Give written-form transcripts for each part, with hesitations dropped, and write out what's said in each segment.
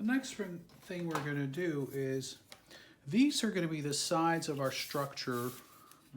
The next thing we're going to do is, these are going to be the sides of our structure,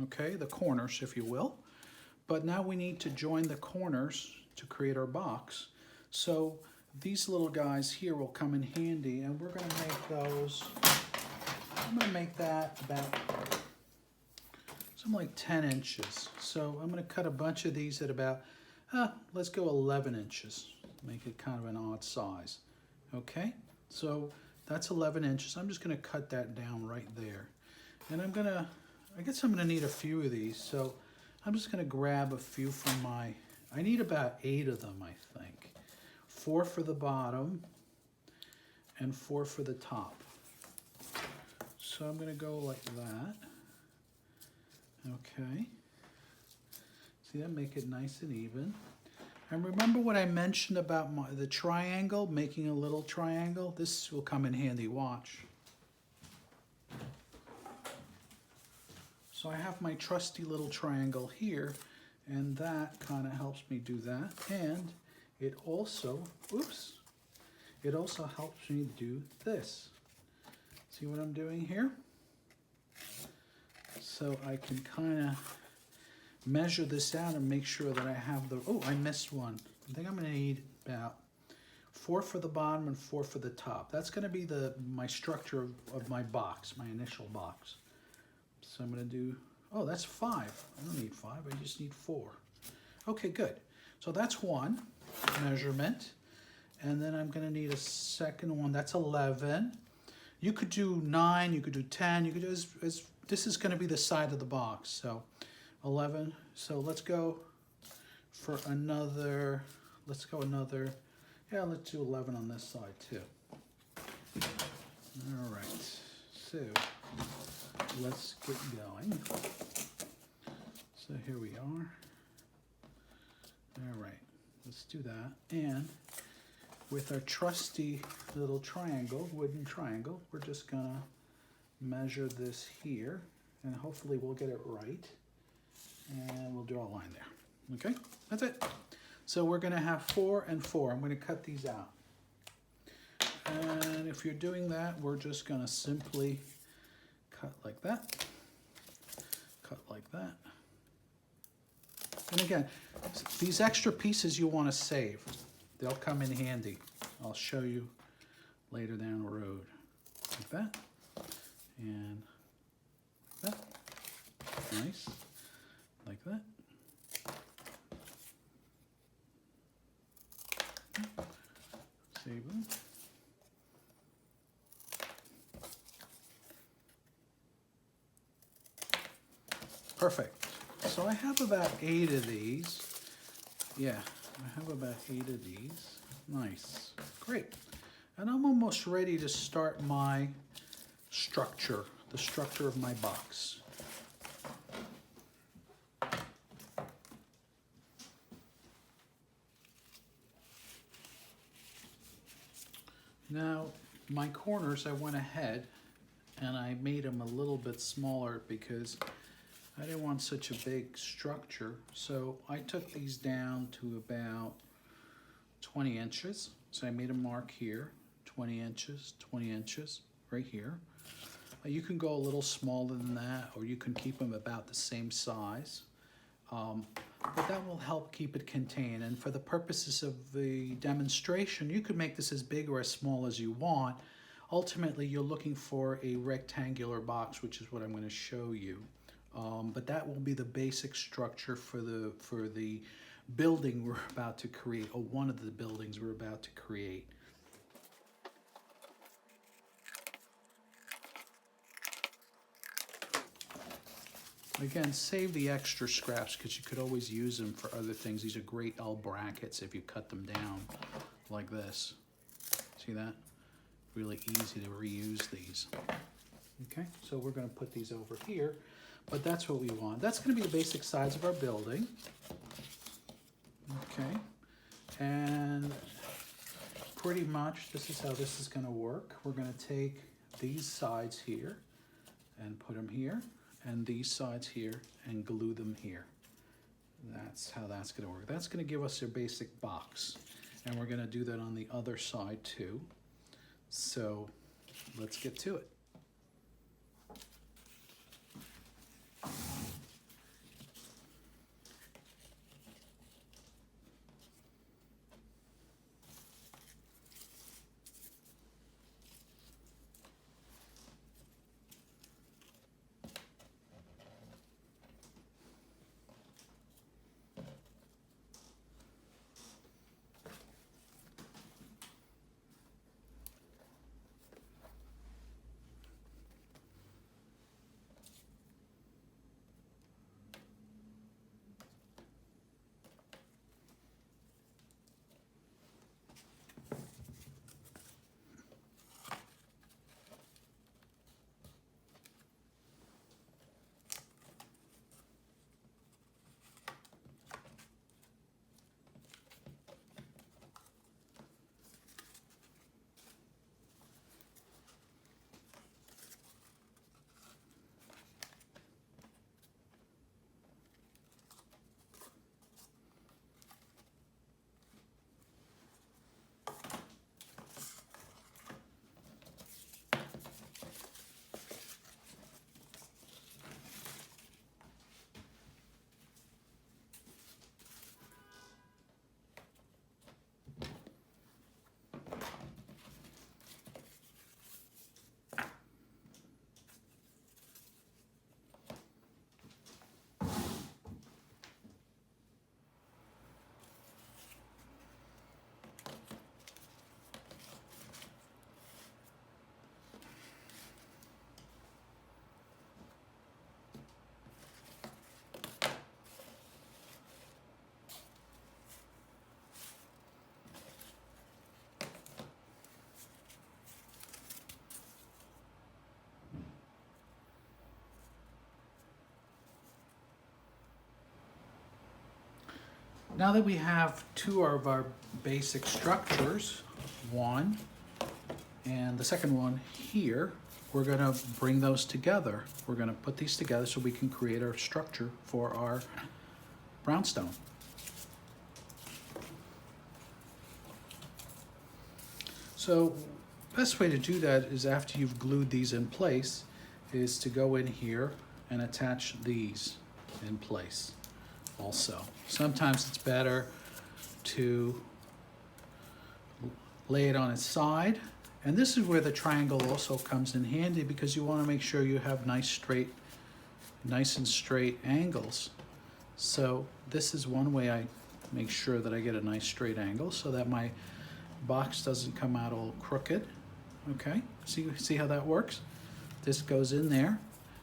okay, the corners if you will. But now we need to join the corners to create our box. So these little guys here will come in handy, and we're going to make those, I'm going to make that about something like 10 inches. So I'm going to cut a bunch of these at about, let's go 11 inches. Make it kind of an odd size. Okay, so that's 11 inches. I'm just going to cut that down right there. And I guess I'm going to need a few of these. So I'm just going to grab a few from I need about 8 of them, I think. 4 for the bottom and 4 for the top. So I'm going to go like that. Okay. See that? Make it nice and even. And remember what I mentioned about the triangle, making a little triangle? This will come in handy, watch. So I have my trusty little triangle here, and that kind of helps me do that. And it also, it also helps me do this. See what I'm doing here? So I can kind of measure this out and make sure that I have I missed one. I think I'm going to need about 4 for the bottom and 4 for the top. That's going to be my structure of my box, my initial box. So I'm going to do, that's 5. I don't need 5, I just need 4. Okay, good. So that's one measurement. And then I'm going to need a second one. That's 11. You could do 9, you could do 10, you could do this is going to be the side of the box. So 11. So let's go for another, let's do 11 on this side too. All right, so let's get going. So here we are. All right, let's do that. And with our trusty little triangle, wooden triangle, we're just gonna measure this here, and hopefully we'll get it right. And we'll draw a line there. Okay, that's it. So we're going to have 4 and 4. I'm going to cut these out. And if you're doing that, we're just going to simply cut like that. Cut like that. And again, these extra pieces you want to save. They'll come in handy. I'll show you later down the road. Like that. And like that. Nice. Like that. Save them. Perfect. So I have about 8 of these. Yeah, I have about 8 of these. Nice. Great. And I'm almost ready to start my structure, the structure of my box. Now, my corners, I went ahead and I made them a little bit smaller because I didn't want such a big structure. So I took these down to about 20 inches. So I made a mark here, 20 inches, right here. You can go a little smaller than that, or you can keep them about the same size. But that will help keep it contained. And for the purposes of the demonstration, you could make this as big or as small as you want. Ultimately, you're looking for a rectangular box, which is what I'm going to show you. But that will be the basic structure for the building we're about to create, or one of the buildings we're about to create. Again, save the extra scraps because you could always use them for other things. These are great L brackets if you cut them down like this. See that? Really easy to reuse these. Okay, so we're going to put these over here, but that's what we want. That's going to be the basic size of our building. Okay, and pretty much this is how this is going to work. We're going to take these sides here and put them here, and these sides here and glue them here. That's how that's going to work. That's going to give us a basic box, and we're going to do that on the other side too. So let's get to it. Now that we have two of our basic structures, one and the second one here, we're gonna bring those together. We're gonna put these together so we can create our structure for our brownstone. So best way to do that is after you've glued these in place is to go in here and attach these in place also. Sometimes it's better to lay it on its side. And this is where the triangle also comes in handy because you want to make sure you have nice and straight angles. So this is one way I make sure that I get a nice straight angle so that my box doesn't come out all crooked. Okay, see how that works? This goes in there,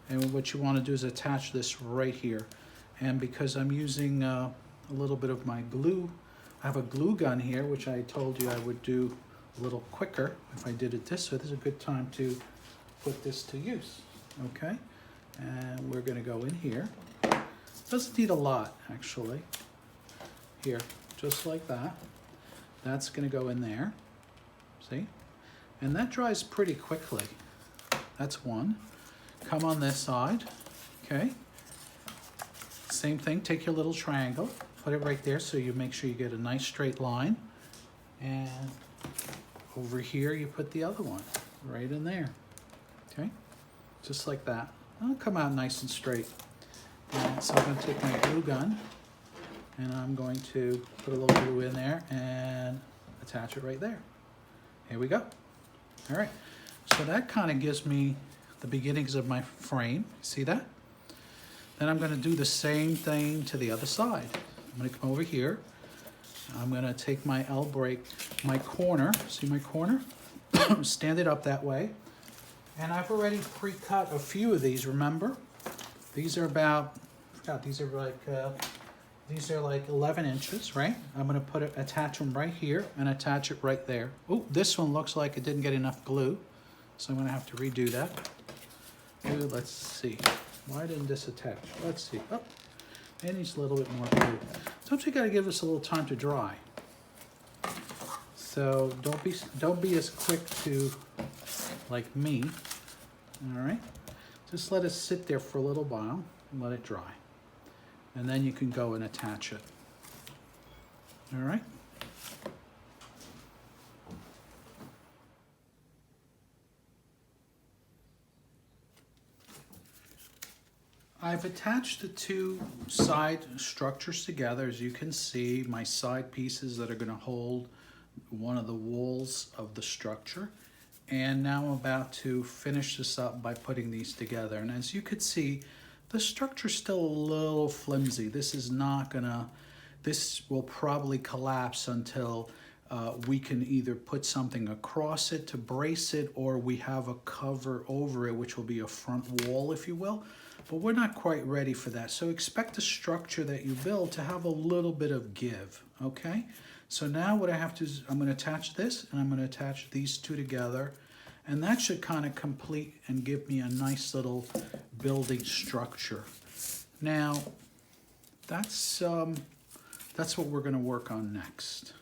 and what you want to do is attach this right here. And because I'm using a little bit of my glue, I have a glue gun here, which I told you I would do a little quicker if I did it this way. This is a good time to put this to use, okay? And we're gonna go in here. Doesn't need a lot, actually. Here, just like that. That's gonna go in there, see? And that dries pretty quickly. That's one. Come on this side, okay? Same thing, take your little triangle, put it right there so you make sure you get a nice straight line. And over here you put the other one right in there, okay? Just like that. It'll come out nice and straight. And so I'm gonna take my glue gun and I'm going to put a little glue in there and attach it right there. Here we go. All right, so that kind of gives me the beginnings of my frame. See that? Then I'm gonna do the same thing to the other side. I'm gonna come over here. I'm gonna take my L-brake, my corner, see my corner? Stand it up that way. And I've already pre-cut a few of these, remember? These are about, I forgot, these are like 11 inches, right? I'm gonna attach them right here and attach it right there. Oh, this one looks like it didn't get enough glue, so I'm gonna have to redo that. Ooh, let's see. Why didn't this attach? Let's see. Oh, it needs a little bit more glue. Sometimes you gotta give this a little time to dry. So don't be as quick to like me. All right. Just let it sit there for a little while and let it dry. And then you can go and attach it. All right. I've attached the two side structures together. As you can see, my side pieces that are going to hold one of the walls of the structure. And now I'm about to finish this up by putting these together. And as you can see, the structure's still a little flimsy. This will probably collapse until we can either put something across it to brace it, or we have a cover over it, which will be a front wall, if you will. But we're not quite ready for that. So expect the structure that you build to have a little bit of give, okay? So now what I have to is I'm going to attach this, and I'm going to attach these two together. And that should kind of complete and give me a nice little building structure. Now, that's what we're going to work on next.